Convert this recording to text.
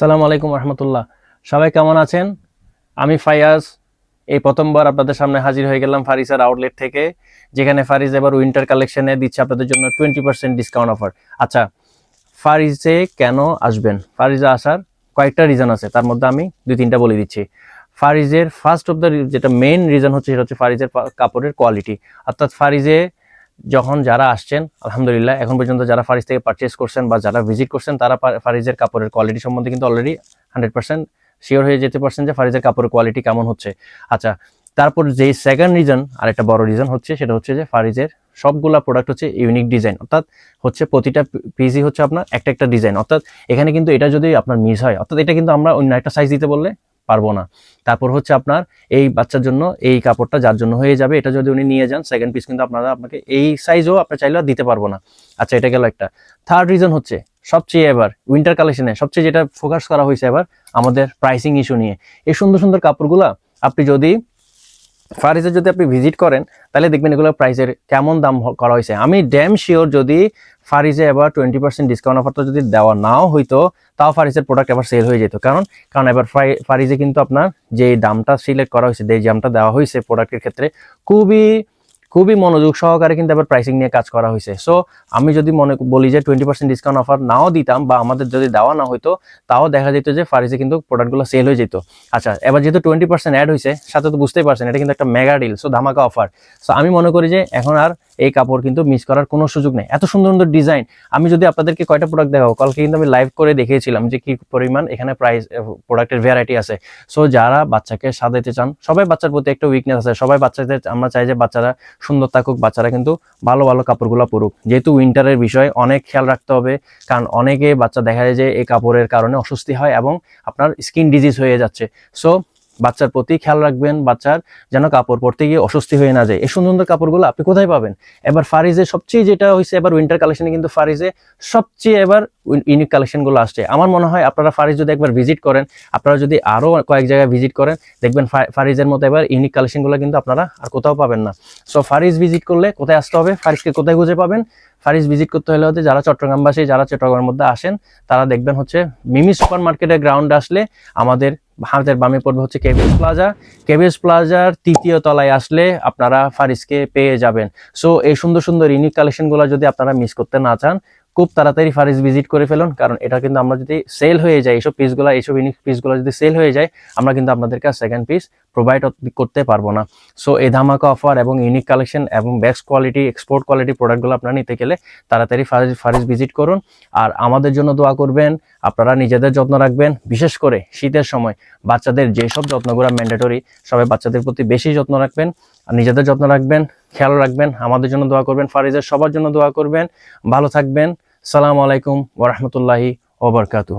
আসসালামু আলাইকুম রহমতুল্লাহ। সবাই কেমন আছেন? আমি ফাইয়াজ। এই প্রথমবার আপনাদের সামনে হাজির হয়ে গেলাম ফারিসের আউটলেট থেকে, যেখানে ফারিস এবার উইন্টার কালেকশনে দিচ্ছে আপনাদের জন্য 20% ডিসকাউন্ট অফার। আচ্ছা, ফারিসে কেন আসবেন? ফারিসে আসার কয়েকটা রিজন আছে, তার মধ্যে আমি দুই তিনটা বলে দিচ্ছি। ফারিজের ফার্স্ট অফ দ্য যেটা মেইন রিজন হচ্ছে, সেটা হচ্ছে ফারিজের কাপড়ের কোয়ালিটি। অর্থাৎ ফারিজে যখন যারা আসছেন, আলহামদুলিল্লাহ এখন পর্যন্ত যারা ফারিজ থেকে পারচেস করছেন বা যারা ভিজিট করছেন, তারা ফারিজের কাপড়ের কোয়ালিটি সম্বন্ধে কিন্তু অলরেডি 100% শিওর হয়ে যেতে পারছেন যে ফারিজের কাপড়ের কোয়ালিটি কেমন হচ্ছে। আচ্ছা, তারপর যে সেকেন্ড রিজন, আর একটা বড় রিজন হচ্ছে, সেটা হচ্ছে যে ফারিজের সবগুলা প্রোডাক্ট হচ্ছে ইউনিক ডিজাইন। অর্থাৎ হচ্ছে প্রতিটা পিসই হচ্ছে আপনার একটা একটা ডিজাইন। অর্থাৎ এখানে কিন্তু এটা যদি আপনার মিস হয়, অর্থাৎ এটা কিন্তু আমরা অন্য একটা সাইজ দিতে বললে পারবো না। তারপর হচ্ছে আপনার এই বাচ্চার জন্য এই কাপড়টা যার জন্য হয়ে যাবে, এটা যদি উনি নিয়ে যান সেকেন্ড পিস কিন্তু আপনাকে এই সাইজও আপনার চাইলেও দিতে পারবো না। আচ্ছা, এটা গেল একটা। থার্ড রিজন হচ্ছে সবচেয়ে এবার উইন্টার কালেকশনে সবচেয়ে যেটা ফোকাস করা হয়েছে এবার, আমাদের প্রাইসিং ইস্যু নিয়ে। এই সুন্দর সুন্দর কাপড়গুলা আপনি যদি ফারিজে যদি আপনি ভিজিট করেন, তাহলে দেখবেন এগুলো প্রাইসের কেমন দাম করা হয়েছে। আমি ড্যাম শিওর যদি ফারিজে এবার 20% ডিসকাউন্ট অফারটা যদি দেওয়া নাও হইতো, তাও ফারিজের প্রোডাক্ট এবার সেল হয়ে যেত। কারণ এবার ফারিজে কিন্তু আপনার যে দামটা সিলেক্ট করা হয়েছে, যে দামটা দেওয়া হয়েছে প্রোডাক্টের ক্ষেত্রে, খুবই খুবই মনোযোগ সহকারে কিন্তু এবার প্রাইসিং নিয়ে কাজ করা হয়েছে। সো আমি যদি বলি যে 20% ডিসকাউন্ট অফার নাও দিতাম বা আমাদের যদি দেওয়া না হইতো, তাও দেখা যেত যে ফারিজে কিন্তু প্রোডাক্টগুলো সেল হয়ে যেত। আচ্ছা, এবার যেহেতু 20% অ্যাড হয়েছে, সাথে তো বুঝতেই পারছেন এটা কিন্তু একটা মেগা ডিল, সো ধামাকা অফার। সো আমি মনে করি যে এখন আর এই কাপড় কিন্তু মিস করার কোনো সুযোগ নেই। এত সুন্দর সুন্দর ডিজাইন, আমি যদি আপনাদেরকে কয়টা প্রোডাক্ট দেখাবো, কালকে কিন্তু আমি লাইভ করে দেখিয়েছিলাম যে কি পরিমাণ এখানে প্রাইস প্রোডাক্টের ভ্যারাইটি আছে। সো যারা বাচ্চাকে সাজাইতে চান, সবাই বাচ্চার প্রতি একটা উইকনেস আছে, সবাই বাচ্চাদের আমরা চাই যে বাচ্চারা সুন্দর থাকুক, বাচ্চারা কিন্তু ভালো ভালো কাপড়গুলো পরুক। যেহেতু উইন্টারের বিষয় অনেক খেয়াল রাখতে হবে, কারণ অনেকে বাচ্চা দেখা যায় যে এই কাপড়ের কারণে অস্বস্তি হয় এবং আপনার স্কিন ডিজিজ হয়ে যাচ্ছে। সো বাচ্চার প্রতি খেয়াল রাখবেন, বাচ্চার যেন কাপড় পরতে গিয়ে অস্বস্তি হয়ে না যায়। এই সুন্দর সুন্দর কাপড়গুলো আপনি কোথায় পাবেন? এবার ফারিজে সবচেয়ে যেটা হয়েছে, এবার উইন্টার কালেকশনে কিন্তু ফারিজে সবচেয়ে এবার ইউনিক কালেকশনগুলো আসছে। আমার মনে হয় আপনারা ফারিজ যদি একবার ভিজিট করেন, আপনারা যদি আরো কয়েক জায়গায় ভিজিট করেন, দেখবেন ফারিজের মতো এবার ইউনিক কালেকশনগুলো কিন্তু আপনারা আর কোথাও পাবেন না। সো ফারিজ ভিজিট করলে কোথায় আসতে হবে, ফারিজকে কোথায় খুঁজে পাবেন? ফারিজ ভিজিট করতে হলে হচ্ছে যারা চট্টগ্রামবাসী, যারা চট্টগ্রামের মধ্যে আসেন, তারা দেখবেন হচ্ছে মিমি সুপার মার্কেটের গ্রাউন্ড আসলে আমাদের হাতের বামে পড়বে হচ্ছে কেবিএস প্লাজা। কেবিএস প্লাজার 3য় তলায় আসলে আপনারা ফারিজকে পেয়ে যাবেন। সো এই সুন্দর সুন্দর ইউনিক কালেকশনগুলো যদি আপনারা মিস করতে না চান, খুব তাড়াতাড়ি ফারিজ ভিজিট করে ফেলুন। কারণ এটা কিন্তু আমরা যদি সেল হয়ে যায়, এইসব পিসগুলো, এইসব ইউনিক পিসগুলো যদি সেল হয়ে যায়, আমরা কিন্তু আপনাদেরকে সেকেন্ড পিস প্রোভাইড করতে পারবো না। সো এই ধামাকা অফার এবং ইউনিক কালেকশন এবং বেস্ট কোয়ালিটি, এক্সপোর্ট কোয়ালিটি প্রোডাক্টগুলো আপনারা নিতে গেলে তাড়াতাড়ি ফারিজ ভিজিট করুন। আর আমাদের জন্য দোয়া করবেন, আপনারা নিজেদের যত্ন রাখবেন। বিশেষ করে শীতের সময় বাচ্চাদের যেসব যত্নগুলো ম্যান্ডেটরি, সবাই বাচ্চাদের প্রতি বেশি যত্ন রাখবেন আর নিজেদের যত্ন রাখবেন, খেয়াল রাখবেন। আমাদের জন্য দোয়া করবেন, ফারিজের সবার জন্য দোয়া করবেন। ভালো থাকবেন। সালামু আলাইকুম ওয়া রাহমাতুল্লাহি ওয়া বারাকাতুহু।